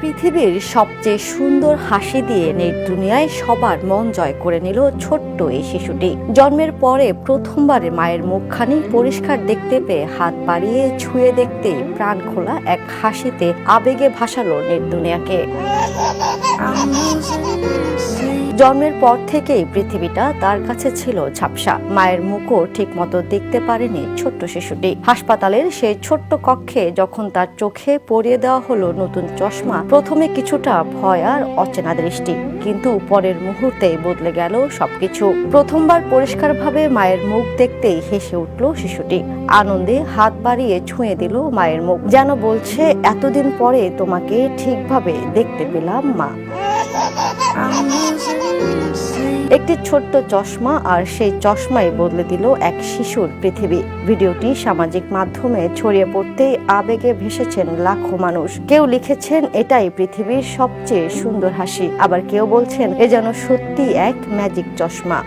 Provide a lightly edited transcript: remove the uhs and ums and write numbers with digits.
পৃথিবীর সবচেয়ে সুন্দর হাসি দিয়ে নেট দুনিয়ায় সবার মন জয় করে নিল ছোট্ট এই শিশুটি। জন্মের পরে প্রথমবার মায়ের মুখখানি পরিষ্কার দেখতে পেয়ে হাত বাড়িয়ে ছুঁয়ে দেখতে প্রাণ খোলা এক হাসিতে আবেগে ভাসালো নেট দুনিয়াকে। জন্মের পর থেকেই পৃথিবীটা তার কাছে ছিল ঝাপসা। মায়ের মুখও ঠিক মতো দেখতে পারেনি ছোট্ট শিশুটি। হাসপাতালের সেই ছোট্ট কক্ষে যখন তার চোখে পরিয়ে দেওয়া হলো নতুন চশমা, প্রথমে কিছুটা ভয় আর অচেনা দৃষ্টি, কিন্তু পরের মুহূর্তেই বদলে গেল সবকিছু। প্রথমবার পরিষ্কারভাবে মায়ের মুখ দেখতেই হেসে উঠল শিশুটি। আনন্দে হাত বাড়িয়ে ছুঁয়ে দিল মায়ের মুখ, যেন বলছে, এতদিন পরে তোমাকে ঠিকভাবে দেখতে পেলাম মা। একটি ছোট্ট চশমা, আর সেই চশমাই বদলে দিল এক শিশুর পৃথিবী। ভিডিওটি সামাজিক মাধ্যমে ছড়িয়ে পড়তেই আবেগে ভেসেছেন লাখো মানুষ। কেউ লিখেছেন, এটাই পৃথিবীর সবচেয়ে সুন্দর হাসি, আবার কেউ বলছেন, এ যেন সত্যি এক ম্যাজিক চশমা।